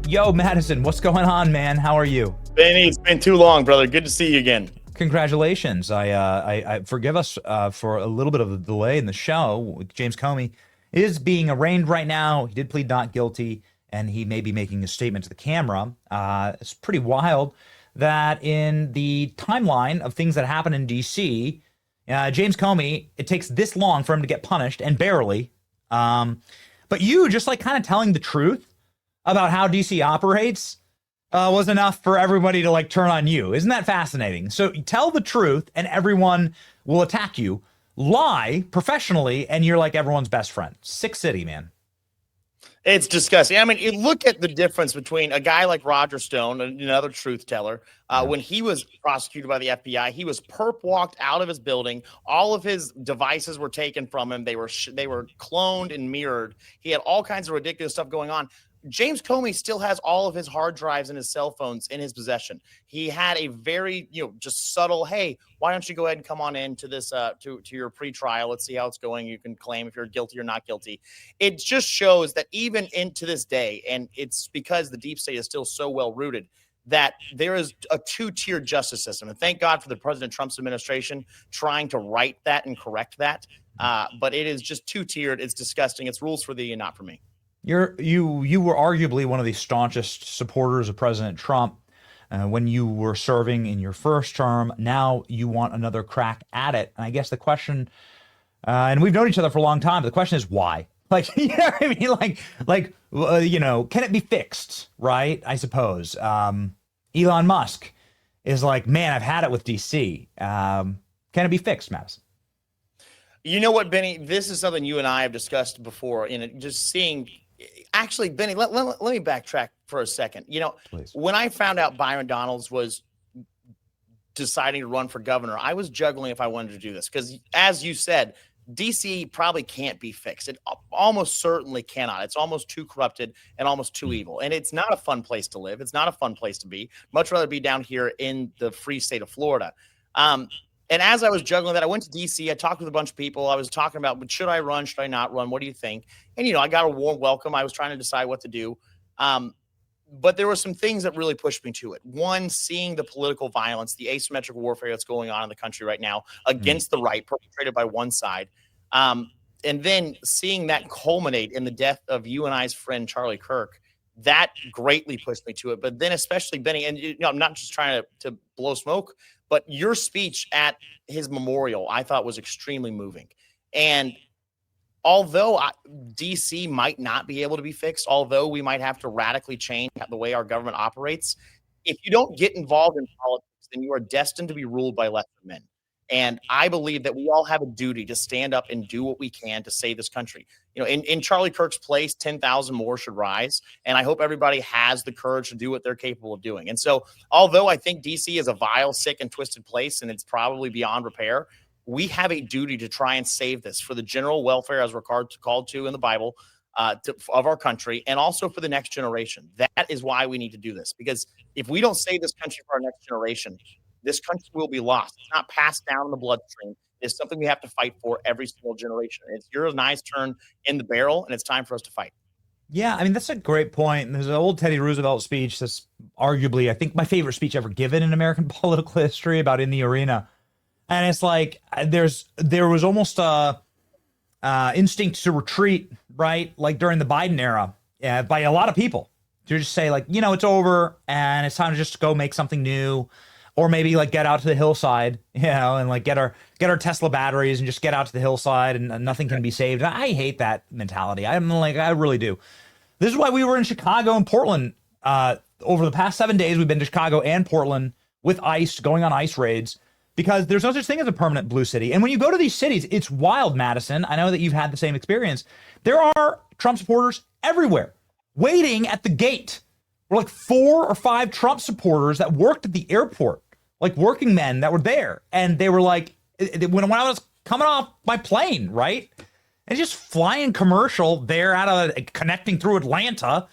Yo, Madison, what's going on, man? How are you? Benny, it's been too long, brother. Good to see you again. Congratulations. I forgive us for a little bit of a delay in the show. James Comey is being arraigned right now. He did plead not guilty, and he may be making a statement to the camera. It's pretty wild that in the timeline of things that happen in D.C., James Comey, it takes this long for him to get punished, and barely. But you just like kind of telling the truth about how DC operates was enough for everybody to like turn on you. Isn't that fascinating? So tell the truth and everyone will attack you. Lie professionally and you're like everyone's best friend. Sick city, man. It's disgusting. I mean, you look at the difference between a guy like Roger Stone, another truth teller. When he was prosecuted by the FBI, he was perp walked out of his building. All of his devices were taken from him. They were cloned and mirrored. He had all kinds of ridiculous stuff going on. James Comey still has all of his hard drives and his cell phones in his possession. He had a very, just subtle, hey, why don't you go ahead and come on in to this, to your pre-trial? Let's see how it's going. You can claim if you're guilty or not guilty. It just shows that even into this day, and it's because the deep state is still so well rooted, that there is a two-tiered justice system. And thank God for the President Trump's administration trying to right that and correct that. But it is just two-tiered. It's disgusting. It's rules for thee and not for me. You were arguably one of the staunchest supporters of President Trump when you were serving in your first term. Now you want another crack at it. And I guess the question, and we've known each other for a long time, but the question is why? Like, you know what I mean? Can it be fixed? Right? I suppose. Elon Musk is like, man, I've had it with DC. Can it be fixed, Madison? You know what, Benny? This is something you and I have discussed before. In just seeing, actually, Benny, let me backtrack for a second. Please. When I found out Byron Donalds was deciding to run for governor, I was juggling if I wanted to do this because, as you said, DC probably can't be fixed. It almost certainly cannot. It's almost too corrupted and almost too evil. And it's not a fun place to live. It's not a fun place to be. Much rather be down here in the free state of Florida. And as I was juggling that, I went to D.C. I talked with a bunch of people. I was talking about, but should I run? Should I not run? What do you think? And, I got a warm welcome. I was trying to decide what to do. But there were some things that really pushed me to it. One, seeing the political violence, the asymmetric warfare that's going on in the country right now against the right, perpetrated by one side. And then seeing that culminate in the death of you and I's friend, Charlie Kirk, that greatly pushed me to it. But then especially Benny, and I'm not just trying to blow smoke, but your speech at his memorial, I thought was extremely moving. And although DC might not be able to be fixed, although we might have to radically change the way our government operates, if you don't get involved in politics, then you are destined to be ruled by lesser men. And I believe that we all have a duty to stand up and do what we can to save this country. In Charlie Kirk's place, 10,000 more should rise. And I hope everybody has the courage to do what they're capable of doing. And so, although I think DC is a vile, sick, and twisted place, and it's probably beyond repair, we have a duty to try and save this for the general welfare, as we're called to in the Bible, of our country, and also for the next generation. That is why we need to do this. Because if we don't save this country for our next generation, this country will be lost. It's not passed down in the bloodstream. It's something we have to fight for every single generation. It's your and I's turn in the barrel, and it's time for us to fight. Yeah, I mean, that's a great point. There's an old Teddy Roosevelt speech that's arguably, I think, my favorite speech ever given in American political history about in the arena. And it's like there was almost a instinct to retreat, right? Like during the Biden era, by a lot of people to just say like, it's over and it's time to just go make something new. Or maybe like get out to the hillside, and like get our Tesla batteries and just get out to the hillside and nothing can be saved. And I hate that mentality. I really do. This is why we were in Chicago and Portland. Over the past 7 days, we've been to Chicago and Portland with ICE, going on ICE raids, because there's no such thing as a permanent blue city. And when you go to these cities, it's wild, Madison. I know that you've had the same experience. There are Trump supporters everywhere waiting at the gate. We're like 4 or 5 Trump supporters that worked at the airport. Like working men that were there, and they were like, when I was coming off my plane, right, and just flying commercial there connecting through Atlanta,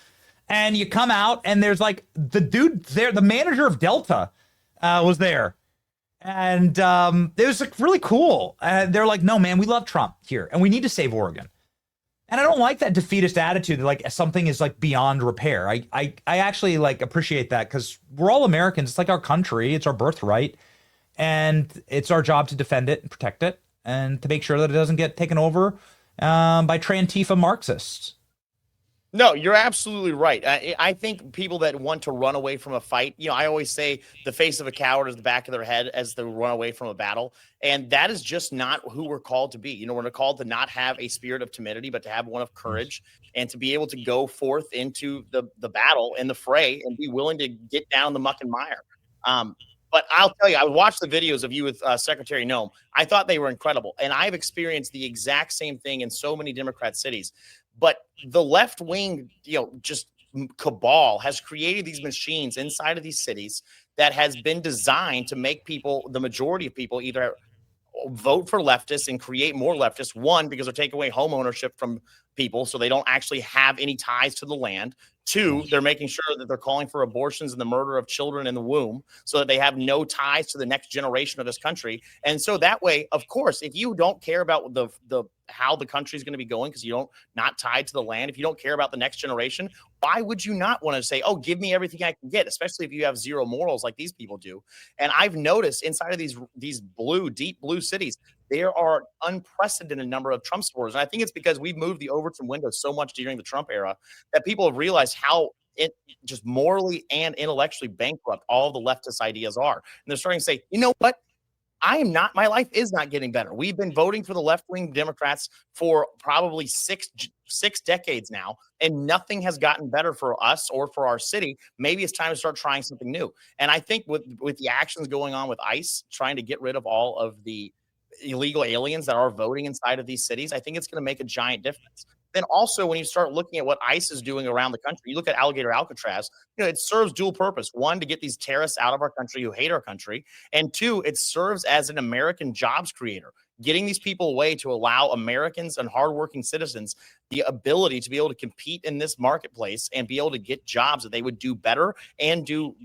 and you come out, and there's like the dude there, the manager of Delta, was there, and it was like really cool. They're like, no man, we love Trump here, and we need to save Oregon. And I don't like that defeatist attitude that like something is like beyond repair. I actually like appreciate that because we're all Americans. It's like our country. It's our birthright. And it's our job to defend it and protect it and to make sure that it doesn't get taken over by Trantifa Marxists. No, you're absolutely right. I think people that want to run away from a fight, I always say the face of a coward is the back of their head as they run away from a battle. And that is just not who we're called to be. We're called to not have a spirit of timidity, but to have one of courage and to be able to go forth into the battle and the fray and be willing to get down the muck and mire. But I'll tell you, I watched the videos of you with Secretary Noem. I thought they were incredible. And I've experienced the exact same thing in so many Democrat cities. But the left wing, just cabal has created these machines inside of these cities that has been designed to make people, the majority of people, either vote for leftists and create more leftists. One, because they're taking away home ownership from people, so they don't actually have any ties to the land. Two, they're making sure that they're calling for abortions and the murder of children in the womb so that they have no ties to the next generation of this country. And so that way, of course, if you don't care about the how the country is going to be going because you don't not tied to the land, if you don't care about the next generation, why would you not want to say, oh, give me everything I can get, especially if you have zero morals like these people do? And I've noticed inside of these deep blue cities, there are unprecedented number of Trump supporters. And I think it's because we've moved the Overton window so much during the Trump era that people have realized how it just morally and intellectually bankrupt all the leftist ideas are. And they're starting to say, you know what? My life is not getting better. We've been voting for the left-wing Democrats for probably six decades now, and nothing has gotten better for us or for our city. Maybe it's time to start trying something new. And I think with the actions going on with ICE, trying to get rid of all of the illegal aliens that are voting inside of these cities, I think it's going to make a giant difference. Then also, when you start looking at what ICE is doing around the country, you look at Alligator Alcatraz, it serves dual purpose. One, to get these terrorists out of our country who hate our country. And two, it serves as an American jobs creator, getting these people away to allow Americans and hardworking citizens the ability to be able to compete in this marketplace and be able to get jobs that they would do better and do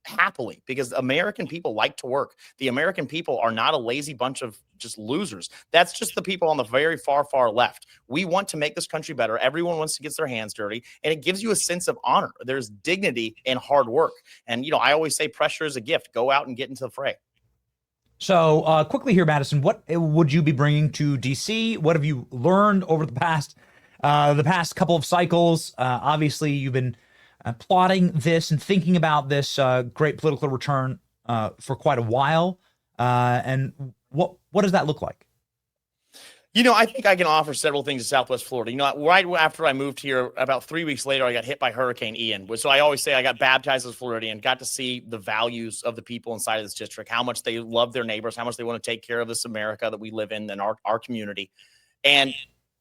happily, because American people like to work. The American people are not a lazy bunch of just losers. That's just the people on the very far left. We want to make this country better. Everyone wants to get their hands dirty, and it gives you a sense of honor. There's dignity in hard work. And, I always say pressure is a gift. Go out and get into the fray. So quickly here, Madison, what would you be bringing to DC? What have you learned over the past couple of cycles? Obviously, you've been plotting this and thinking about this great political return for quite a while. And what does that look like? I think I can offer several things to Southwest Florida. Right after I moved here, about 3 weeks later, I got hit by Hurricane Ian. So I always say I got baptized as a Floridian, got to see the values of the people inside of this district, how much they love their neighbors, how much they want to take care of this America that we live in and our community. And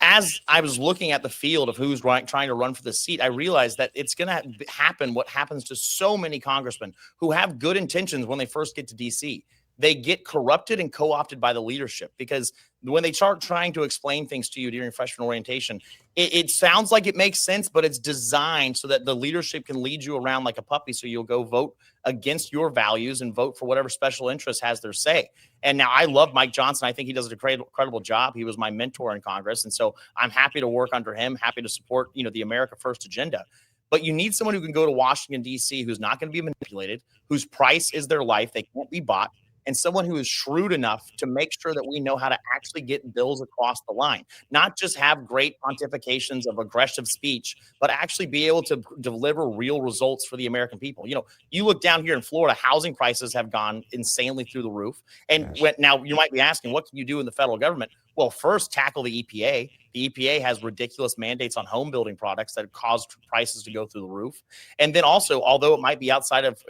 as I was looking at the field of who's trying to run for the seat, I realized that it's going to happen what happens to so many congressmen who have good intentions when they first get to D.C. They get corrupted and co-opted by the leadership, because when they start trying to explain things to you during freshman orientation, it sounds like it makes sense, but it's designed so that the leadership can lead you around like a puppy. So you'll go vote against your values and vote for whatever special interest has their say. And now I love Mike Johnson. I think he does an incredible job. He was my mentor in Congress. And so I'm happy to work under him, happy to support, the America First agenda. But you need someone who can go to Washington, D.C., who's not going to be manipulated, whose price is their life. They can't be bought. And someone who is shrewd enough to make sure that we know how to actually get bills across the line, not just have great pontifications of aggressive speech, but actually be able to deliver real results for the American people. You look down here in Florida, housing prices have gone insanely through the roof. And now you might be asking, what can you do in the federal government? Well, first, tackle the EPA. The EPA has ridiculous mandates on home building products that cause prices to go through the roof. And then also, although it might be outside of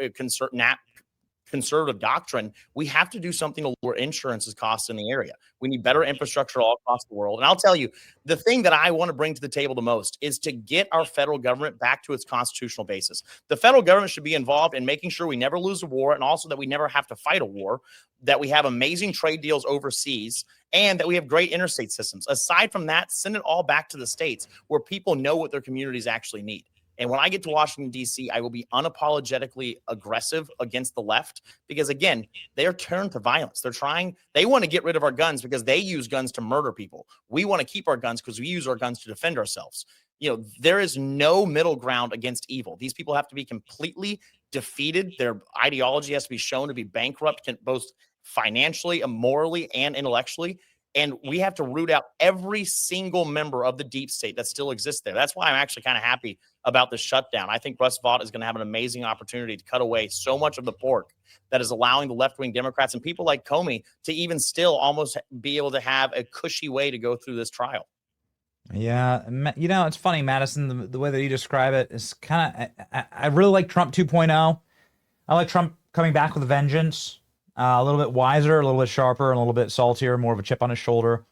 conservative doctrine, we have to do something to lower insurance costs in the area. We need better infrastructure all across the world. And I'll tell you, the thing that I want to bring to the table the most is to get our federal government back to its constitutional basis. The federal government should be involved in making sure we never lose a war, and also that we never have to fight a war, that we have amazing trade deals overseas, and that we have great interstate systems. Aside from that, send it all back to the states where people know what their communities actually need. And when I get to Washington, D.C., I will be unapologetically aggressive against the left because, again, they're turned to violence. They want to get rid of our guns because they use guns to murder people. We want to keep our guns because we use our guns to defend ourselves. There is no middle ground against evil. These people have to be completely defeated. Their ideology has to be shown to be bankrupt, both financially, morally, and intellectually. And we have to root out every single member of the deep state that still exists there. That's why I'm actually kind of happy about the shutdown. I think Russ Vought is going to have an amazing opportunity to cut away so much of the pork that is allowing the left-wing Democrats and people like Comey to even still almost be able to have a cushy way to go through this trial. Yeah, it's funny, Madison, the way that you describe it is kind of, I really like Trump 2.0. I like Trump coming back with a vengeance. A little bit wiser, a little bit sharper, and a little bit saltier, more of a chip on his shoulder.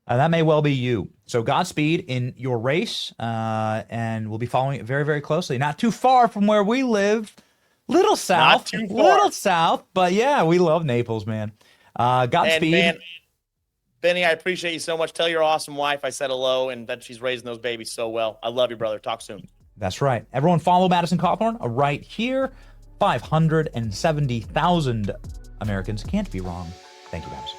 That may well be you. So Godspeed in your race, and we'll be following it very, very closely. Not too far from where we live. Little south. Little south. But yeah, we love Naples, man. Godspeed. And man, Benny, I appreciate you so much. Tell your awesome wife I said hello and that she's raising those babies so well. I love you, brother. Talk soon. That's right. Everyone follow Madison Cawthorn right here. 570,000 Americans can't be wrong. Thank you, Madison.